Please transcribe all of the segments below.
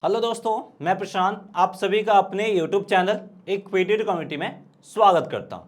Hello दोस्तों, मैं प्रशांत आप सभी का अपने यूट्यूब चैनल इक्विटी कम्युनिटी में स्वागत करता हूं।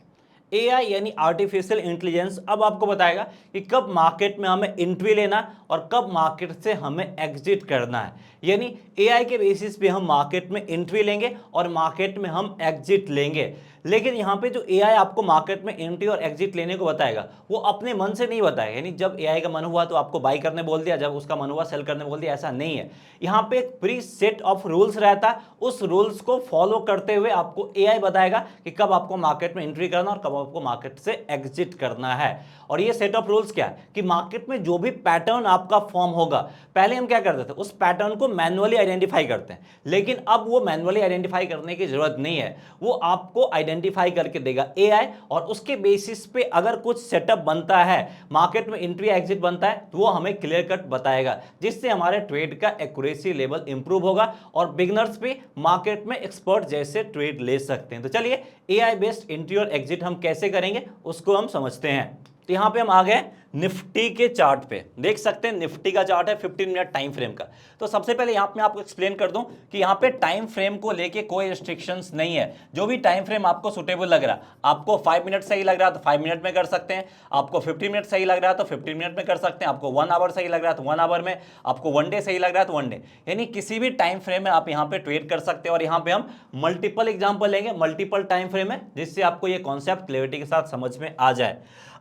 एआई यानी आर्टिफिशियल इंटेलिजेंस अब आपको बताएगा कि कब मार्केट में हमें एंट्री लेना और कब मार्केट से हमें एग्जिट करना है। यानी एआई के बेसिस पे हम मार्केट में एंट्री लेंगे और मार्केट में हम एग्जिट लेंगे। लेकिन यहाँ पे जो एआई आपको मार्केट में एंट्री और एग्जिट लेने को बताएगा वो अपने मन से नहीं बताएगा। यानी जब एआई का मन हुआ तो आपको बाई करने बोल दिया, जब उसका मन हुआ सेल करने बोल दिया, ऐसा नहीं है। यहाँ पे एक प्री सेट ऑफ रूल्स रहता है, उस रूल्स को फॉलो करते हुए आपको एआई बताएगा कि कब आपको मार्केट में एंट्री करना और कब आपको मार्केट से एग्जिट करना है। और ये सेट ऑफ रूल्स क्या है कि मार्केट में जो भी पैटर्न आपका फॉर्म होगा, पहले हम क्या करते थे, उस पैटर्न को मैन्युअली आइडेंटिफाई करते हैं, लेकिन अब वो मैन्युअली आइडेंटिफाई करने की जरूरत नहीं है, वो आपको आइडेंटिफाई करके देगा एआई। और उसके बेसिस पे अगर कुछ सेटअप बनता है, मार्केट में एंट्री एग्जिट बनता है, तो वो हमें क्लियर कट बताएगा, जिससे हमारे ट्रेड का एक्यूरेसी लेवल इंप्रूव होगा और बिगनर्स भी मार्केट में एक्सपर्ट जैसे ट्रेड ले सकते हैं। तो चलिए एआई बेस्ड एंट्री और एग्जिट हम कैसे करेंगे उसको हम समझते हैं। तो यहां पे हम आ गए निफ्टी के चार्ट पे, देख सकते हैं निफ्टी का चार्ट है 15 मिनट टाइम फ्रेम का। तो सबसे पहले यहां पे मैं आपको एक्सप्लेन कर दूं कि यहां पे टाइम फ्रेम को लेके कोई रिस्ट्रिक्शंस नहीं है। जो भी टाइम फ्रेम आपको सुटेबल लग रहा है, आपको 5 मिनट सही लग रहा है तो 5 मिनट में कर सकते हैं, आपको 15 मिनट सही लग रहा है तो 15 मिनट में कर सकते हैं, आपको 1 आवर सही लग रहा है तो 1 आवर में, आपको 1 डे सही लग रहा है तो 1 डे, यानी किसी भी टाइम फ्रेम में आप यहां पे ट्रेड कर सकते हैं। और यहां पे हम मल्टीपल एग्जांपल लेंगे, मल्टीपल टाइम फ्रेम है, जिससे आपको ये कॉन्सेप्ट क्लैरिटी के साथ समझ में आ जाए।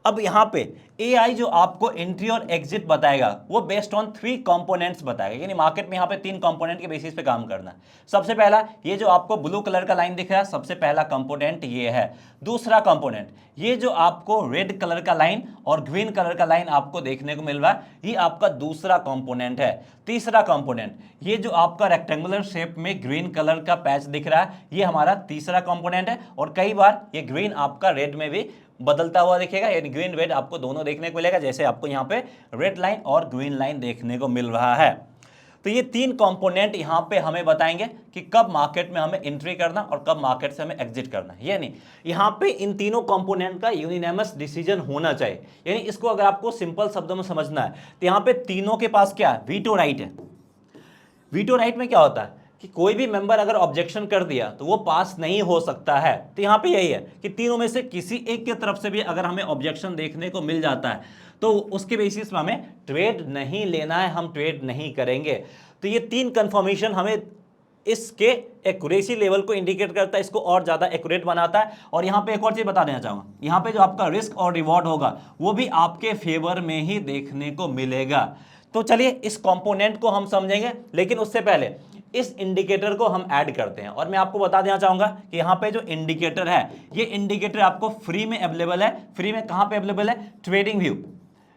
अब यहां पे एआई जो आपको एंट्री और एग्जिट बताएगा वो बेस्ड ऑन 3 कंपोनेंट्स बताएगा। यानी मार्केट में यहां पे 3 कंपोनेंट के बेसिस पे काम करना है। सबसे पहला, ये जो आपको ब्लू कलर का लाइन दिख रहा है, सबसे पहला कंपोनेंट ये है। दूसरा कंपोनेंट, ये जो आपको रेड कलर का लाइन और ग्रीन कलर का लाइन आपको देखने को मिल रहा है, ये आपका दूसरा कंपोनेंट है। तीसरा कंपोनेंट, ये जो आपका रेक्टेंगुलर शेप में ग्रीन कलर का पैच दिख रहा है, ये हमारा तीसरा कंपोनेंट है। और कई बार ये ग्रीन आपका रेड में भी बदलता हुआ दिखेगा, यानी ग्रीन रेड आपको दोनों देखने को मिलेगा, जैसे आपको यहाँ पे रेड लाइन और ग्रीन लाइन देखने को मिल रहा है। तो ये 3 कंपोनेंट यहाँ पे हमें बताएंगे कि कब मार्केट में हमें एंट्री करना और कब मार्केट से हमें एग्जिट करना है। यानी यहाँ पे इन तीनों कंपोनेंट का यूनिनमस डिसीजन होना चाहिए। यानी इसको अगर आपको सिंपल शब्दों में समझना है तो यहाँ पे तीनों के पास क्या है, वीटो राइट है। वीटो राइट में क्या होता है कि कोई भी मेंबर अगर ऑब्जेक्शन कर दिया तो वो पास नहीं हो सकता है। तो यहाँ पे यही है कि तीनों में से किसी एक की तरफ से भी अगर हमें ऑब्जेक्शन देखने को मिल जाता है तो उसके बेसिस में हमें ट्रेड नहीं लेना है, हम ट्रेड नहीं करेंगे। तो ये 3 कंफर्मेशन हमें इसके एक्यूरेसी लेवल को इंडिकेट करता है, इसको और ज्यादा एक्यूरेट बनाता है। और यहाँ पे एक और चीज बता देना चाहूंगा, यहाँ पे जो आपका रिस्क और रिवॉर्ड होगा वो भी आपके फेवर में ही देखने को मिलेगा। तो चलिए इस कंपोनेंट को हम समझेंगे, लेकिन उससे पहले इस इंडिकेटर को हम ऐड करते हैं। और मैं आपको बता देना चाहूंगा कि यहाँ पे जो इंडिकेटर है, ये इंडिकेटर आपको फ्री में अवेलेबल है। फ्री में कहां पे अवेलेबल है, ट्रेडिंग व्यू।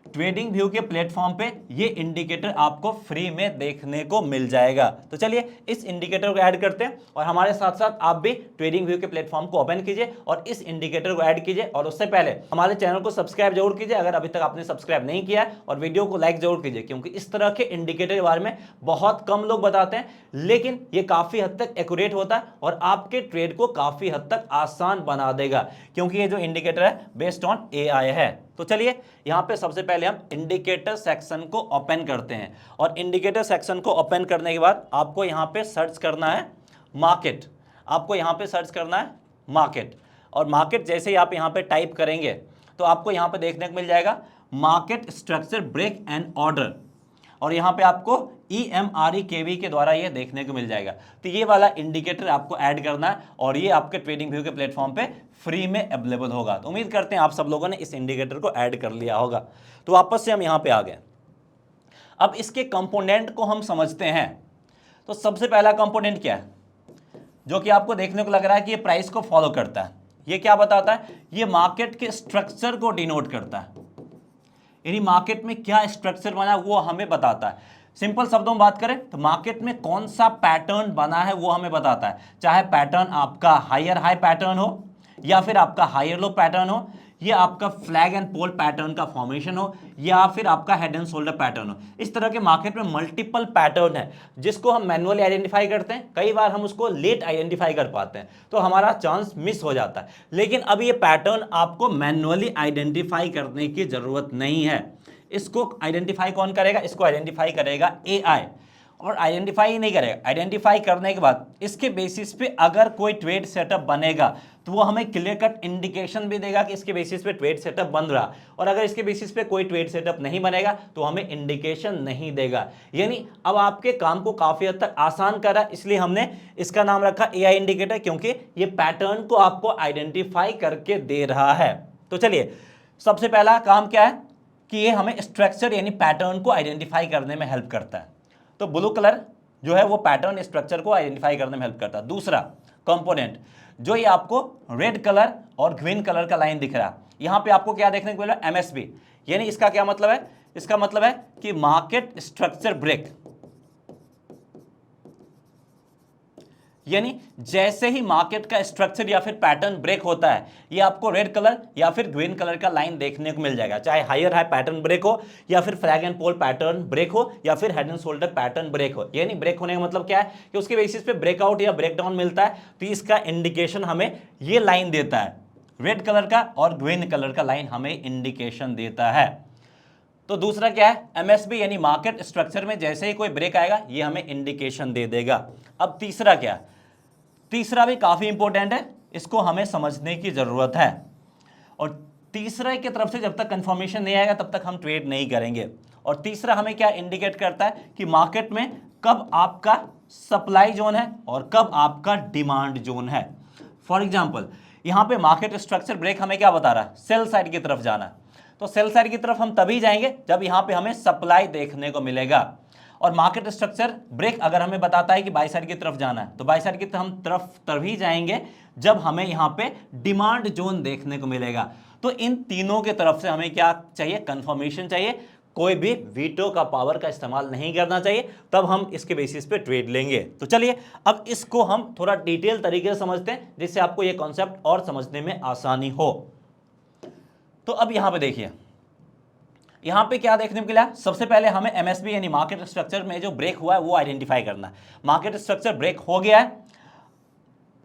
ट्रेडिंग व्यू के प्लेटफॉर्म पे ये इंडिकेटर आपको फ्री में देखने को मिल जाएगा। तो चलिए इस इंडिकेटर को ऐड करते हैं और हमारे साथ साथ आप भी ट्रेडिंग व्यू के प्लेटफॉर्म को ओपन कीजिए और इस इंडिकेटर को ऐड कीजिए। और उससे पहले हमारे चैनल को सब्सक्राइब जरूर कीजिए अगर अभी तक आपने सब्सक्राइब नहीं किया है, और वीडियो को लाइक जरूर कीजिए, क्योंकि इस तरह के इंडिकेटर के बारे में बहुत कम लोग बताते हैं, लेकिन ये काफी हद तक एक्यूरेट होता है और आपके ट्रेड को काफी हद तक आसान बना देगा, क्योंकि ये जो इंडिकेटर है बेस्ड ऑन एआई है। तो चलिए यहां पे सबसे पहले हम इंडिकेटर सेक्शन को ओपन करते हैं। और इंडिकेटर सेक्शन को ओपन करने के बाद आपको यहां पे सर्च करना है मार्केट। आपको यहां पे सर्च करना है मार्केट। और मार्केट जैसे ही आप यहां पे टाइप करेंगे तो आपको यहां पे देखने को मिल जाएगा market structure break and order. और यहां पे आपको EMRE के द्वारा ये देखने को मिल जाएगा। तो ये वाला इंडिकेटर आपको ऐड करना है और ये आपके ट्रेडिंग व्यू के प्लेटफॉर्म पे फ्री में अवेलेबल होगा। तो उम्मीद करते हैं आप सब लोगों ने इस इंडिकेटर को ऐड कर लिया होगा। तो वापस से हम यहां पे आ गए। अब इसके कंपोनेंट को हम समझते हैं। तो सबसे पहला कंपोनेंट क्या है, जो कि आपको देखने को लग रहा है कि ये प्राइस को फॉलो करता है। ये क्या बताता है, ये मार्केट के स्ट्रक्चर को डिनोट करता है। यानी मार्केट में क्या स्ट्रक्चर बना है वो हमें बताता है। सिंपल शब्दों में बात करें तो मार्केट में कौन सा पैटर्न बना है वो हमें बताता है। चाहे पैटर्न आपका हायर हाई पैटर्न हो या फिर आपका हायर लो पैटर्न हो, या आपका फ्लैग एंड पोल पैटर्न का फॉर्मेशन हो, या फिर आपका हेड एंड शोल्डर पैटर्न हो। इस तरह के मार्केट में मल्टीपल पैटर्न है जिसको हम मैनुअली आइडेंटिफाई करते हैं। कई बार हम उसको लेट आइडेंटिफाई कर पाते हैं तो हमारा चांस मिस हो जाता है। लेकिन अब ये पैटर्न आपको मैनुअली आइडेंटिफाई करने की जरूरत नहीं है। इसको आइडेंटिफाई कौन करेगा, इसको आइडेंटिफाई करेगा एआई। और आइडेंटिफाई नहीं करेगा। आइडेंटिफाई करने के बाद इसके बेसिस पे अगर कोई ट्रेड सेटअप बनेगा तो वो हमें क्लियर कट इंडिकेशन भी देगा कि इसके बेसिस पे ट्रेड सेटअप बन रहा, और अगर इसके बेसिस पे कोई ट्रेड सेटअप नहीं बनेगा तो हमें इंडिकेशन नहीं देगा। यानी अब आपके काम को काफी हद तक आसान करा, इसलिए हमने इसका नाम रखा एआई इंडिकेटर, क्योंकि ये पैटर्न को आपको आइडेंटिफाई करके दे रहा है। तो चलिए, सबसे पहला काम क्या है कि ये हमें स्ट्रक्चर यानी पैटर्न को आइडेंटिफाई करने में हेल्प करता है। तो ब्लू कलर जो है वो पैटर्न स्ट्रक्चर को आइडेंटिफाई करने में हेल्प करता है। दूसरा कंपोनेंट, जो ये आपको रेड कलर और ग्रीन कलर का लाइन दिख रहा है, यहां पे आपको क्या देखने को मिल रहा है, एमएसबी। यानी इसका क्या मतलब है, इसका मतलब है कि मार्केट स्ट्रक्चर ब्रेक। यानी जैसे ही मार्केट का स्ट्रक्चर या फिर पैटर्न ब्रेक होता है, ये आपको रेड कलर या फिर ग्रीन कलर का लाइन देखने को मिल जाएगा, चाहे हायर हाई पैटर्न ब्रेक हो या फिर flag and pole pattern break हो या फिर head and shoulder pattern break हो। यानी ब्रेक होने का मतलब क्या है कि उसके बेसिस पे ब्रेकआउट या ब्रेकडाउन मिलता है, तो इसका इंडिकेशन हमें ये लाइन देता है, रेड कलर का और ग्रीन कलर का लाइन हमें इंडिकेशन देता है। तो दूसरा क्या है, एमएसबी यानी मार्केट स्ट्रक्चर में जैसे ही कोई ब्रेक आएगा ये हमें इंडिकेशन दे देगा। अब तीसरा क्या, तीसरा भी काफी इंपॉर्टेंट है, इसको हमें समझने की जरूरत है। और तीसरा की तरफ से जब तक कंफर्मेशन नहीं आएगा तब तक हम ट्रेड नहीं करेंगे। और तीसरा हमें क्या इंडिकेट करता है कि मार्केट में कब आपका सप्लाई जोन है और कब आपका डिमांड जोन है। फॉर एग्जांपल यहां पे मार्केट स्ट्रक्चर ब्रेक हमें क्या बता रहा है, सेल साइड की तरफ जाना है। तो सेल साइड की तरफ हम तभी जाएंगे जब यहां पे हमें सप्लाई देखने को मिलेगा। और मार्केट स्ट्रक्चर ब्रेक अगर हमें बताता है कि बाई साइड की तरफ जाना है, तो बाई साइड की तरफ तभी जाएंगे जब हमें यहां पे डिमांड जोन देखने को मिलेगा। तो इन तीनों के तरफ से हमें क्या चाहिए, कंफर्मेशन चाहिए। कोई भी वीटो का पावर का इस्तेमाल नहीं करना चाहिए, तब हम इसके बेसिस पे ट्रेड लेंगे। तो चलिए अब इसको हम थोड़ा डिटेल तरीके से समझते हैं, जिससे आपको ये कॉन्सेप्ट और समझने में आसानी हो। तो अब यहां पे देखिए, यहां पे क्या देखने को मिला, सबसे पहले हमें एमएसबी यानी मार्केट स्ट्रक्चर में जो ब्रेक हुआ है वो आइडेंटिफाई करना है। मार्केट स्ट्रक्चर ब्रेक हो गया है,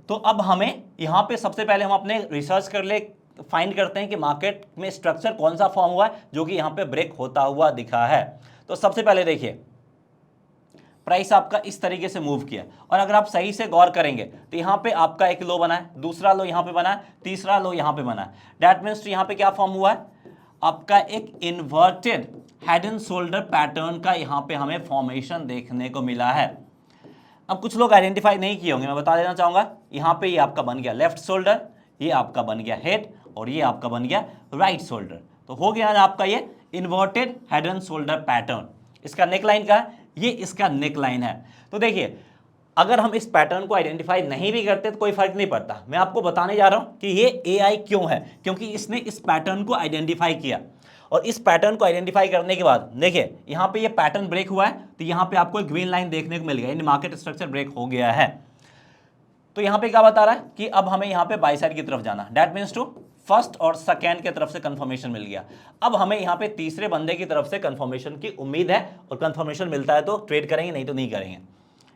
तो अब हमें यहां पे सबसे पहले हम अपने रिसर्च कर ले, फाइंड करते हैं कि मार्केट में स्ट्रक्चर कौन सा फॉर्म हुआ है जो कि यहां पे ब्रेक होता हुआ दिखा है। तो सबसे पहले देखिए, प्राइस आपका इस तरीके से मूव किया, और अगर आप सही से गौर करेंगे तो यहां पे आपका एक लो बना है, दूसरा लो यहां पे बना है, तीसरा लो यहां पे बना है। दैट मीन्स यहां पे क्या फॉर्म हुआ है, आपका एक inverted head and shoulder pattern का यहां पे हमें फॉर्मेशन देखने को मिला है। अब कुछ लोग आइडेंटिफाई नहीं किए होंगे, मैं बता देना चाहूंगा, यहां पे ये आपका बन गया लेफ्ट शोल्डर, ये आपका बन गया हेड, और ये आपका बन गया राइट शोल्डर। तो हो गया आपका ये inverted head and shoulder pattern. इसका नेक लाइन का, ये इसका नेक लाइन है। तो देखिए, अगर हम इस पैटर्न को आइडेंटिफाई नहीं भी करते तो कोई फर्क नहीं पड़ता। मैं आपको बताने जा रहा हूं कि ये एआई क्यों है, क्योंकि इसने इस पैटर्न को आइडेंटिफाई किया। और इस पैटर्न को आइडेंटिफाई करने के बाद देखिए, यहां पे ये पैटर्न ब्रेक हुआ है, तो यहां पे आपको एक ग्रीन लाइन देखने को मिल गया, यानी मार्केट स्ट्रक्चर ब्रेक हो गया है। तो यहां पे क्या बता रहा है कि अब हमें यहां पे बाई साइड की तरफ जाना, दैट मीन्स टू फर्स्ट और सेकेंड की तरफ से कंफर्मेशन मिल गया। अब हमें यहां पे तीसरे बंदे की तरफ से कंफर्मेशन की उम्मीद है, और कंफर्मेशन मिलता है तो ट्रेड करेंगे, नहीं तो नहीं करेंगे।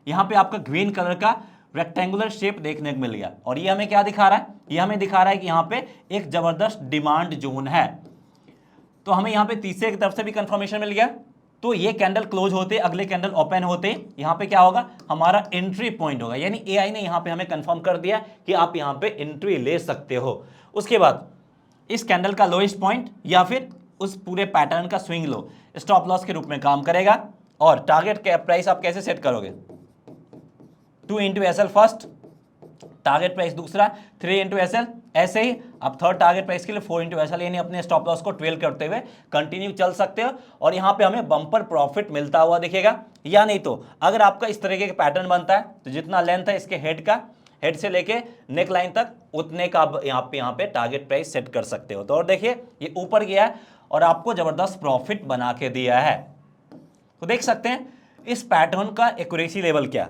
यहां पे आपका ग्रीन कलर का रेक्टेंगुलर शेप देखने को मिल गया, और ये हमें क्या दिखा रहा है, ये हमें दिखा रहा है कि यहां पे एक जबरदस्त डिमांड जोन है। तो हमें यहां पे तीसरे की तरफ से भी कंफर्मेशन मिल गया। तो ये कैंडल क्लोज होते, अगले कैंडल ओपन होते, यहां पे क्या होगा, हमारा एंट्री पॉइंट होगा। यानी एआई ने यहां पे हमें कंफर्म कर दिया कि आप यहां पे एंट्री ले सकते हो। उसके बाद इस कैंडल का लोएस्ट पॉइंट या फिर उस पूरे पैटर्न का स्विंग लो स्टॉप लॉस के रूप में काम करेगा। और टारगेट प्राइस आप कैसे सेट करोगे, 2 into S L first, target price दूसरा 3 इंटू एस एल, ऐसे ही आप थर्ड टारगेट प्राइस के लिए 4 इंटू एस एल, यानी अपने स्टॉप लॉस को 12 करते हुए कंटिन्यू चल सकते हो। और यहाँ पे हमें बम्पर प्रॉफिट मिलता हुआ दिखेगा। या नहीं तो अगर आपका इस तरीके का पैटर्न बनता है तो जितना लेंथ है इसके हेड का, हेड से लेके नेक लाइन तक, उतने का आप यहाँ पे टारगेट प्राइस सेट कर सकते हो। तो और देखिए, ये ऊपर गया है और आपको जबरदस्त प्रॉफिट बना के दिया है। तो देख सकते हैं इस पैटर्न का एक्यूरेसी लेवल क्या।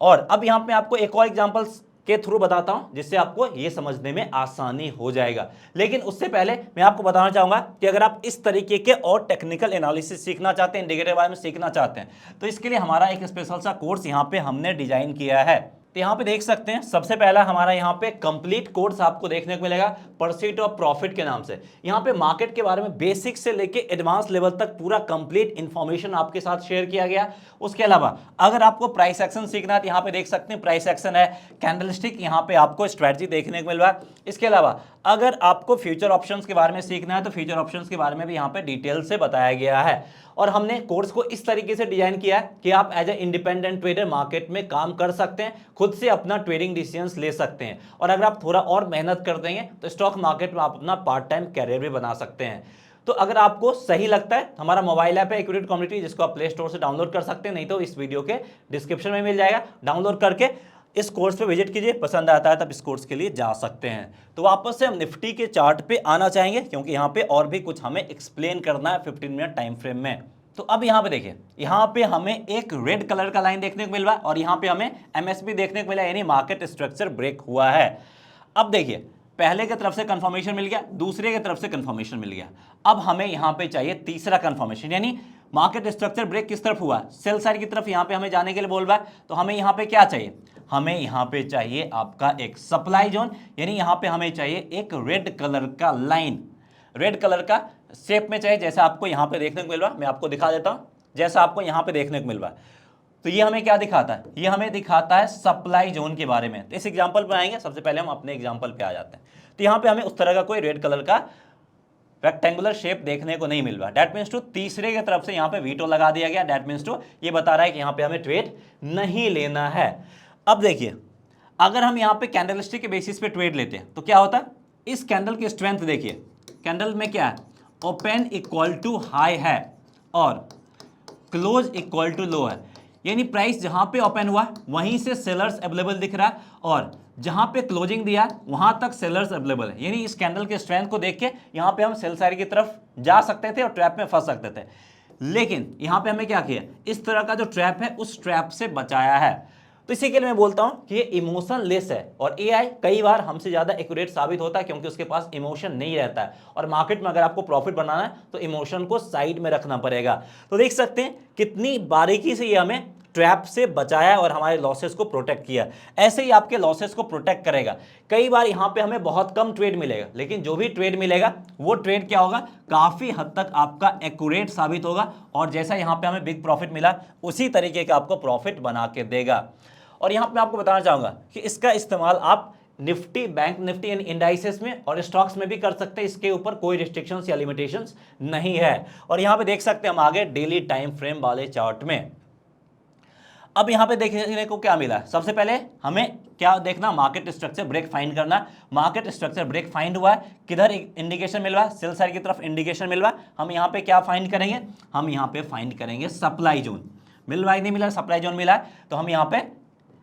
और अब यहां पे आपको एक और एग्जांपल्स के थ्रू बताता हूं, जिससे आपको ये समझने में आसानी हो जाएगा। लेकिन उससे पहले मैं आपको बताना चाहूंगा कि अगर आप इस तरीके के और टेक्निकल एनालिसिस सीखना चाहते हैं, इंडिकेटर बारे में सीखना चाहते हैं, तो इसके लिए हमारा एक स्पेशल सा कोर्स यहां पे हमने डिजाइन किया है। तो यहाँ पे देख सकते हैं सबसे पहला हमारा यहाँ पे कंप्लीट कोर्स आपको देखने को मिलेगा परस्यूट ऑफ प्रॉफिट के नाम से। यहाँ पे मार्केट के बारे में बेसिक से लेके एडवांस लेवल तक पूरा कंप्लीट इंफॉर्मेशन आपके साथ शेयर किया गया। उसके अलावा अगर आपको प्राइस एक्शन सीखना है तो यहाँ पे देख सकते हैं प्राइस एक्शन है, कैंडलस्टिक, यहाँ पे आपको स्ट्रेटजी देखने को मिल रहा है। इसके अलावा अगर आपको फ्यूचर ऑप्शंस के बारे में सीखना है तो फ्यूचर ऑप्शंस के बारे में भी यहाँ पे डिटेल से बताया गया है। और हमने कोर्स को इस तरीके से डिजाइन किया है कि आप as a independent trader market में काम कर सकते हैं, खुद से अपना ट्रेडिंग डिसीजंस ले सकते हैं। और अगर आप थोड़ा और मेहनत कर देंगे तो स्टॉक मार्केट में आप अपना पार्ट टाइम कैरियर भी बना सकते हैं। तो अगर आपको सही लगता है, हमारा मोबाइल ऐप है इक्विटी कम्युनिटी, जिसको आप प्ले स्टोर से डाउनलोड कर सकते हैं, नहीं तो इस वीडियो के डिस्क्रिप्शन में मिल जाएगा। डाउनलोड करके इस कोर्स पे विजिट कीजिए, पसंद आता है तब इस कोर्स के लिए जा सकते हैं। तो वापस से हम निफ्टी के चार्ट पे आना चाहेंगे क्योंकि यहाँ पे और भी कुछ हमें एक्सप्लेन करना है 15 मिनट टाइम फ्रेम में। तो अब यहाँ पे देखिए, यहाँ पे हमें एक रेड कलर का लाइन देखने को मिल रहा है और यहाँ पे हमें एमएसपी देखने को मिला, यानी मार्केट स्ट्रक्चर ब्रेक हुआ है। अब देखिए, पहले की तरफ से कंफर्मेशन मिल गया, दूसरे की तरफ से कंफर्मेशन मिल गया। अब हमें यहाँ पे चाहिए तीसरा कंफर्मेशन, यानी मार्केट स्ट्रक्चर ब्रेक किस तरफ हुआ, सेल साइड की तरफ यहाँ पे हमें जाने के लिए बोल रहा है। तो हमें यहाँ पे क्या चाहिए, हमें यहाँ पे चाहिए आपका एक सप्लाई जोन, यानी यहाँ पे हमें चाहिए एक रेड कलर का लाइन, रेड कलर का शेप में चाहिए, जैसा आपको यहाँ पे देखने को मिल रहा है। मैं आपको दिखा देता हूँ, जैसा आपको यहाँ पे देखने को मिल रहा है। तो ये हमें क्या दिखाता है, ये हमें दिखाता है सप्लाई जोन के बारे में। तो इस एग्जांपल पर आएंगे, सबसे पहले हम अपने एग्जांपल पे आ जाते हैं। तो यहाँ पे हमें उस तरह का कोई रेड कलर का रेक्टेंगुलर शेप देखने को नहीं मिल रहा। डेट मीन्स टू तीसरे की तरफ से यहाँ पे वीटो लगा दिया गया। डेट मीन्स टू ये बता रहा है कि यहाँ पे हमें ट्रेड नहीं लेना है। अब देखिए, अगर हम यहाँ पे कैंडलस्टिक के बेसिस पे ट्रेड लेते हैं तो क्या होता है, इस कैंडल की स्ट्रेंथ देखिए, कैंडल में क्या है, ओपन इक्वल टू हाई है और क्लोज इक्वल टू लो है, यानी प्राइस जहां पे ओपन हुआ वहीं से सेलर्स अवेलेबल दिख रहा है और जहां पे क्लोजिंग दिया वहां तक सेलर्स अवेलेबल है। यानी इस कैंडल के स्ट्रेंथ को देख के यहां पे हम सेल साइड की तरफ जा सकते थे और ट्रैप में फंस सकते थे, लेकिन यहां पे हमें क्या किया, इस तरह का जो ट्रैप है उस ट्रैप से बचाया है। तो इसी के लिए मैं बोलता हूं कि ये इमोशन लेस है और एआई कई बार हमसे ज्यादा एक्यूरेट साबित होता है क्योंकि उसके पास इमोशन नहीं रहता है। और मार्केट में अगर आपको प्रॉफिट बनाना है तो इमोशन को साइड में रखना पड़ेगा। तो देख सकते हैं कितनी बारीकी से ये हमें ट्रैप से बचाया और हमारे लॉसेस को प्रोटेक्ट किया। ऐसे ही आपके लॉसेस को प्रोटेक्ट करेगा। कई बार यहाँ पे हमें बहुत कम ट्रेड मिलेगा, लेकिन जो भी ट्रेड मिलेगा वो ट्रेड क्या होगा, काफी हद तक आपका एक्यूरेट साबित होगा और जैसा यहाँ पे हमें बिग प्रॉफिट मिला उसी तरीके का आपको प्रॉफिट बना के देगा। और यहाँ पे मैं आपको बताना चाहूंगा कि इसका इस्तेमाल आप निफ्टी, बैंक निफ्टी यानी इंडाइसेस में और स्टॉक्स में भी कर सकते हैं। इसके ऊपर कोई रिस्ट्रिक्शंस या लिमिटेशंस नहीं है। और यहाँ पे देख सकते हैं हम आगे डेली टाइम फ्रेम वाले चार्ट में। अब यहाँ पे देखने को क्या मिला, सबसे पहले हमें क्या देखना, मार्केट स्ट्रक्चर ब्रेक फाइंड करना। मार्केट स्ट्रक्चर ब्रेक फाइंड हुआ है, किधर इंडिकेशन मिल रहा है, सेल साइड की तरफ इंडिकेशन मिल रहा है। हम यहाँ पे क्या फाइंड करेंगे, हम यहाँ पे फाइंड करेंगे सप्लाई जोन। मिल रहा है नहीं मिला, सप्लाई जोन मिला है, तो हम यहाँ पे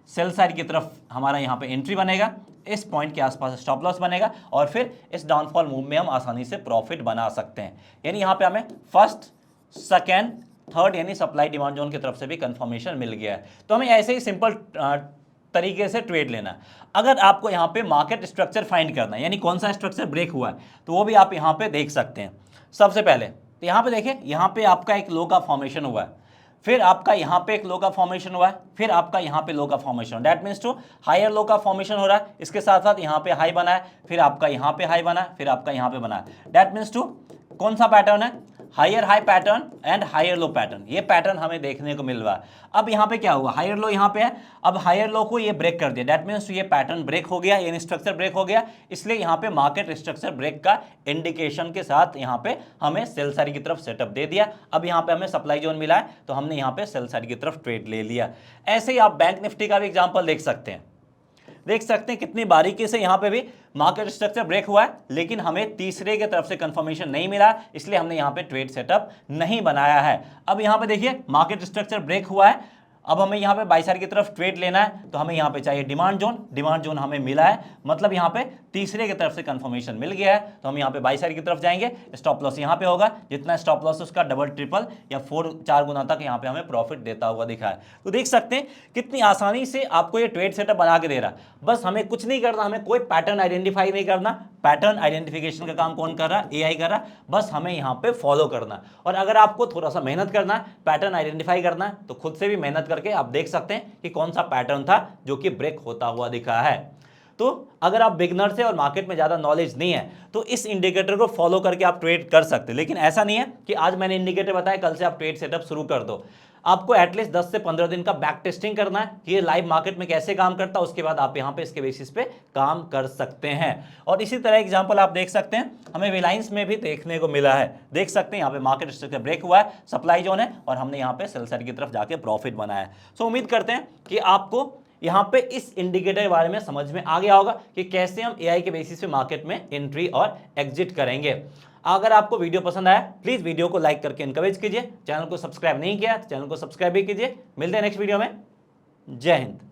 सेल साइड की तरफ हमारा यहाँ पे एंट्री बनेगा, इस पॉइंट के आसपास स्टॉप लॉस बनेगा और फिर इस डाउनफॉल मूव में हम आसानी से प्रॉफिट बना सकते हैं। यानी यहाँ पे हमें फर्स्ट, सेकेंड, थर्ड यानी सप्लाई डिमांड जोन की तरफ से भी कंफर्मेशन मिल गया है। तो हमें ऐसे ही सिंपल तरीके से ट्रेड लेना है। अगर आपको यहाँ पे मार्केट स्ट्रक्चर फाइंड करना है, यानी कौन सा स्ट्रक्चर ब्रेक हुआ है, तो वो भी आप यहाँ पे देख सकते हैं। सबसे पहले तो यहाँ पे देखिए, यहाँ पे आपका एक लो का फॉर्मेशन हुआ है, फिर आपका यहाँ पे एक लो का फॉर्मेशन हुआ है, फिर आपका यहाँ पे लो का फॉर्मेशन हो, that means two higher low का फॉर्मेशन हो रहा है। इसके साथ साथ यहाँ पे हाई बना है, फिर आपका यहाँ पे हाई बना है, फिर आपका यहाँ पे बना है। दैट मीन्स टू कौन सा पैटर्न है, higher high pattern and higher low pattern. ये पैटर्न हमें देखने को मिल रहा है। अब यहाँ पे क्या हुआ, हायर लो यहाँ पे है, अब हायर लो को ये ब्रेक कर दिया, दैट मीन्स ये पैटर्न ब्रेक हो गया, यानी स्ट्रक्चर ब्रेक हो गया। इसलिए यहाँ पे मार्केट स्ट्रक्चर ब्रेक का इंडिकेशन के साथ यहाँ पे हमें सेल साइड की तरफ सेटअप दे दिया। अब यहाँ पे हमें सप्लाई जोन मिला है तो हमने यहाँ पे सेल साइड की तरफ ट्रेड ले लिया। ऐसे ही आप बैंक निफ्टी का भी एग्जाम्पल देख सकते हैं। देख सकते हैं कितनी बारीकी से यहाँ पे भी मार्केट स्ट्रक्चर ब्रेक हुआ है, लेकिन हमें तीसरे की तरफ से कंफर्मेशन नहीं मिला, इसलिए हमने यहाँ पे ट्रेड सेटअप नहीं बनाया है। अब यहाँ पे देखिए मार्केट स्ट्रक्चर ब्रेक हुआ है, अब हमें यहाँ पे बाई साइड की तरफ ट्रेड लेना है, तो हमें यहाँ पे चाहिए डिमांड जोन। डिमांड जोन हमें मिला है, मतलब यहाँ पे तीसरे की तरफ से कंफर्मेशन मिल गया है तो हम यहाँ पे बाई साइड की तरफ जाएंगे। स्टॉप लॉस यहाँ पे होगा, जितना स्टॉप लॉस उसका डबल ट्रिपल या 4-4 गुना तक यहाँ पे हमें प्रॉफिट देता हुआ दिखा है। तो देख सकते हैं कितनी आसानी से आपको ये ट्रेड सेटअप बना के दे रहा है। बस हमें कुछ नहीं करना, हमें कोई पैटर्न आइडेंटिफाई नहीं करना। पैटर्न आइडेंटिफिकेशन का काम कौन कर रहा है? एआई कर रहा है। बस हमें यहाँ पे फॉलो करना है। और अगर आपको थोड़ा सा मेहनत करना है, पैटर्न आइडेंटिफाई करना है, तो खुद से भी मेहनत करके आप देख सकते हैं कि कौन सा पैटर्न था जो कि ब्रेक होता हुआ दिखा है। तो अगर आप बिगनर से और मार्केट में ज्यादा नॉलेज नहीं है तो इस इंडिकेटर को फॉलो करके आप ट्रेड कर सकते हैं। लेकिन ऐसा नहीं है कि आज मैंने इंडिकेटर बताया कल से आप ट्रेड सेटअप शुरू कर दो। आपको एटलीस्ट 10 से 15 दिन का बैक टेस्टिंग करना है कि ये लाइव मार्केट में कैसे काम करता है, उसके बाद आप यहाँ पे इसके बेसिस पे काम कर सकते हैं। और इसी तरह एग्जांपल आप देख सकते हैं हमें रिलायंस में भी देखने को मिला है। देख सकते हैं यहाँ पे मार्केट स्ट्रक्चर ब्रेक हुआ है, सप्लाई जोन है और हमने यहाँ पे सेल साइड की तरफ जाके प्रॉफिट बनाया है। सो उम्मीद करते हैं कि आपको यहाँ पे इस इंडिकेटर के बारे में समझ में आ गया होगा कि कैसे हम एआई के बेसिस पे मार्केट में एंट्री और एग्जिट करेंगे। अगर आपको वीडियो पसंद आया प्लीज वीडियो को लाइक करके एनकरेज कीजिए। चैनल को सब्सक्राइब नहीं किया तो चैनल को सब्सक्राइब भी कीजिए। मिलते हैं नेक्स्ट वीडियो में। जय हिंद।